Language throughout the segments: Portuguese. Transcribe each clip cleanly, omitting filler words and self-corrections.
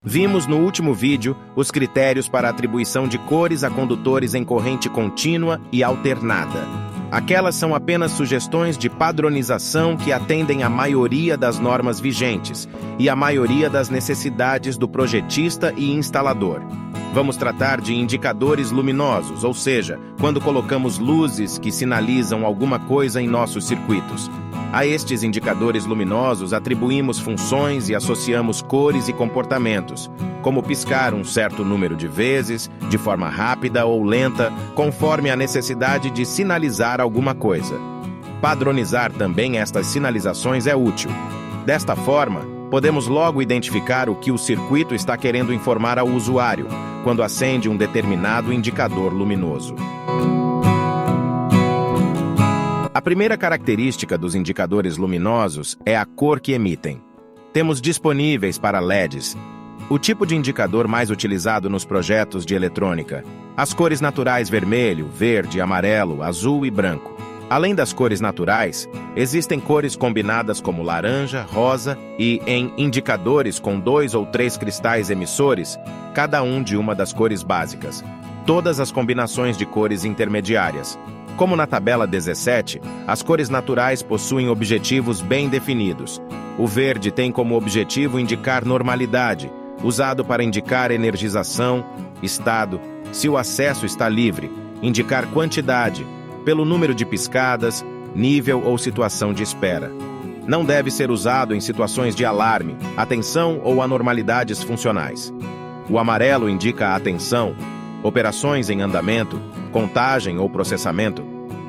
Vimos no último vídeo os critérios para atribuição de cores a condutores em corrente contínua e alternada. Aquelas são apenas sugestões de padronização que atendem à maioria das normas vigentes e à maioria das necessidades do projetista e instalador. Vamos tratar de indicadores luminosos, ou seja, quando colocamos luzes que sinalizam alguma coisa em nossos circuitos. A estes indicadores luminosos atribuímos funções e associamos cores e comportamentos, como piscar um certo número de vezes, de forma rápida ou lenta, conforme a necessidade de sinalizar alguma coisa. Padronizar também estas sinalizações é útil. Desta forma, podemos logo identificar o que o circuito está querendo informar ao usuário, quando acende um determinado indicador luminoso. A primeira característica dos indicadores luminosos é a cor que emitem. Temos disponíveis para LEDs o tipo de indicador mais utilizado nos projetos de eletrônica: as cores naturais vermelho, verde, amarelo, azul e branco. Além das cores naturais, existem cores combinadas como laranja, rosa e, em indicadores com 2 ou 3 cristais emissores, cada um de uma das cores básicas. Todas as combinações de cores intermediárias. Como na tabela 17, as cores naturais possuem objetivos bem definidos. O verde tem como objetivo indicar normalidade, usado para indicar energização, estado, se o acesso está livre, indicar quantidade, pelo número de piscadas, nível ou situação de espera. Não deve ser usado em situações de alarme, atenção ou anormalidades funcionais. O amarelo indica a atenção, operações em andamento, contagem ou processamento,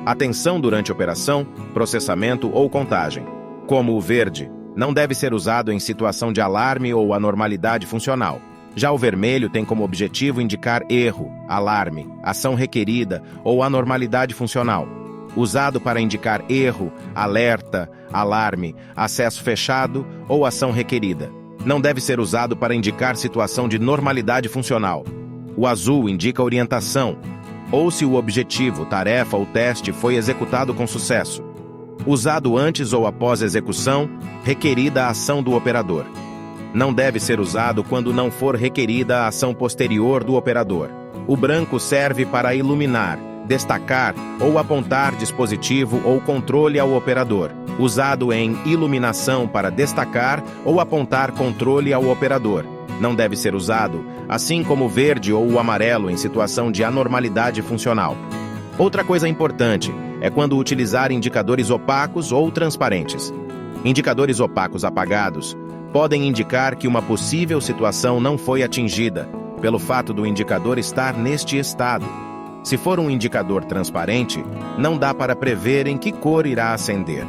atenção durante operação, processamento ou contagem. Como o verde, não deve ser usado em situação de alarme ou anormalidade funcional. Já o vermelho tem como objetivo indicar erro, alarme, ação requerida ou anormalidade funcional. Usado para indicar erro, alerta, alarme, acesso fechado ou ação requerida. Não deve ser usado para indicar situação de normalidade funcional. O azul indica orientação, ou se o objetivo, tarefa ou teste foi executado com sucesso. Usado antes ou após execução, requerida a ação do operador. Não deve ser usado quando não for requerida a ação posterior do operador. O branco serve para iluminar, destacar ou apontar dispositivo ou controle ao operador. Usado em iluminação para destacar ou apontar controle ao operador. Não deve ser usado, assim como o verde ou o amarelo em situação de anormalidade funcional. Outra coisa importante é quando utilizar indicadores opacos ou transparentes. Indicadores opacos apagados podem indicar que uma possível situação não foi atingida, pelo fato do indicador estar neste estado. Se for um indicador transparente, não dá para prever em que cor irá acender.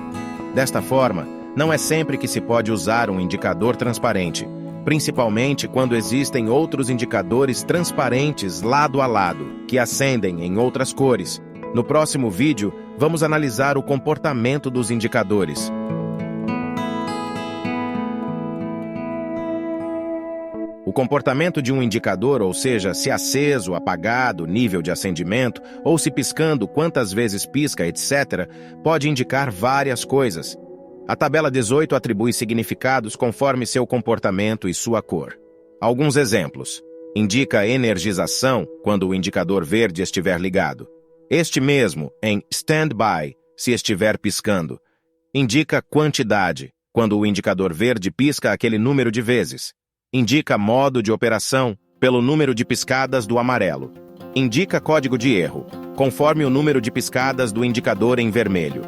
Desta forma, não é sempre que se pode usar um indicador transparente, principalmente quando existem outros indicadores transparentes lado a lado, que acendem em outras cores. No próximo vídeo, vamos analisar o comportamento dos indicadores. O comportamento de um indicador, ou seja, se aceso, apagado, nível de acendimento, ou se piscando, quantas vezes pisca, etc., pode indicar várias coisas. A tabela 18 atribui significados conforme seu comportamento e sua cor. Alguns exemplos. Indica energização quando o indicador verde estiver ligado. Este mesmo, em standby, se estiver piscando. Indica quantidade, quando o indicador verde pisca aquele número de vezes. Indica modo de operação, pelo número de piscadas do amarelo. Indica código de erro, conforme o número de piscadas do indicador em vermelho.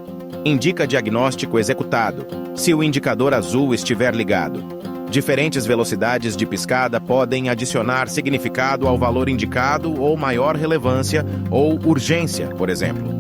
Indica diagnóstico executado, se o indicador azul estiver ligado. Diferentes velocidades de piscada podem adicionar significado ao valor indicado ou maior relevância ou urgência, por exemplo.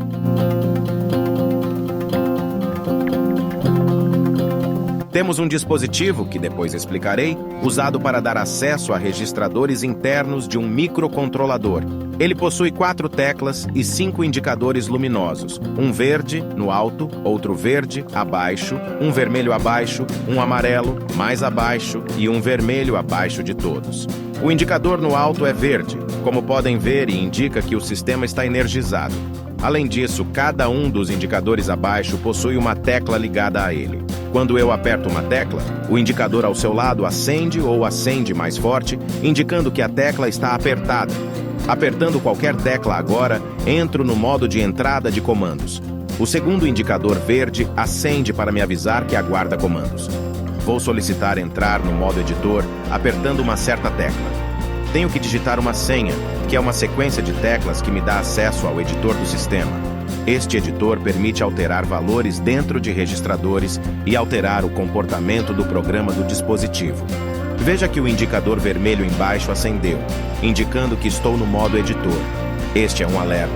Temos um dispositivo, que depois explicarei, usado para dar acesso a registradores internos de um microcontrolador. Ele possui 4 teclas e 5 indicadores luminosos. Um verde no alto, outro verde abaixo, um vermelho abaixo, um amarelo mais abaixo e um vermelho abaixo de todos. O indicador no alto é verde, como podem ver, e indica que o sistema está energizado. Além disso, cada um dos indicadores abaixo possui uma tecla ligada a ele. Quando eu aperto uma tecla, o indicador ao seu lado acende ou acende mais forte, indicando que a tecla está apertada. Apertando qualquer tecla agora, entro no modo de entrada de comandos. O segundo indicador verde acende para me avisar que aguarda comandos. Vou solicitar entrar no modo editor apertando uma certa tecla. Tenho que digitar uma senha, que é uma sequência de teclas que me dá acesso ao editor do sistema. Este editor permite alterar valores dentro de registradores e alterar o comportamento do programa do dispositivo. Veja que o indicador vermelho embaixo acendeu, indicando que estou no modo editor. Este é um alerta,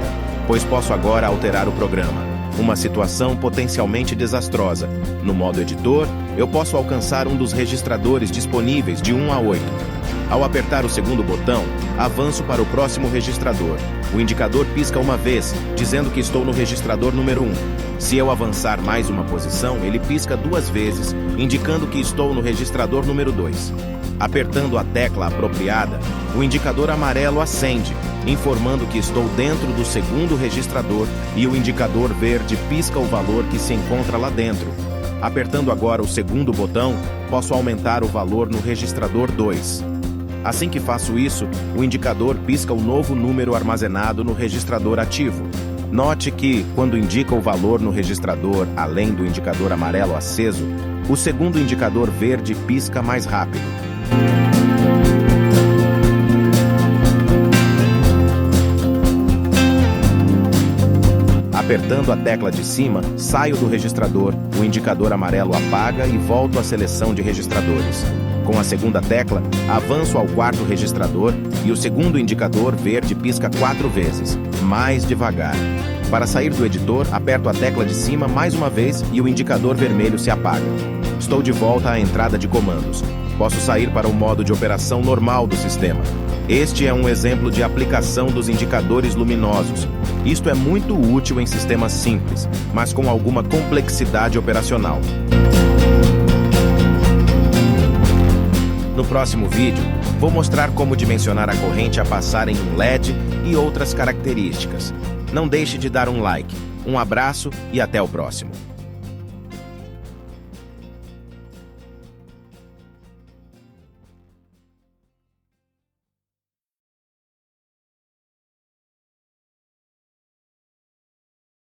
pois posso agora alterar o programa. Uma situação potencialmente desastrosa. No modo editor, eu posso alcançar um dos registradores disponíveis de 1 a 8. Ao apertar o segundo botão, avanço para o próximo registrador. O indicador pisca uma vez, dizendo que estou no registrador número 1. Se eu avançar mais uma posição, ele pisca 2 vezes, indicando que estou no registrador número 2. Apertando a tecla apropriada, o indicador amarelo acende, informando que estou dentro do segundo registrador, e o indicador verde pisca o valor que se encontra lá dentro. Apertando agora o segundo botão, posso aumentar o valor no registrador 2. Assim que faço isso, o indicador pisca o novo número armazenado no registrador ativo. Note que, quando indica o valor no registrador, além do indicador amarelo aceso, o segundo indicador verde pisca mais rápido. Apertando a tecla de cima, saio do registrador, o indicador amarelo apaga e volto à seleção de registradores. Com a segunda tecla, avanço ao quarto registrador e o segundo indicador verde pisca 4 vezes, mais devagar. Para sair do editor, aperto a tecla de cima mais uma vez e o indicador vermelho se apaga. Estou de volta à entrada de comandos. Posso sair para o modo de operação normal do sistema. Este é um exemplo de aplicação dos indicadores luminosos. Isto é muito útil em sistemas simples, mas com alguma complexidade operacional. No próximo vídeo, vou mostrar como dimensionar a corrente a passar em um LED e outras características. Não deixe de dar um like. Um abraço e até o próximo.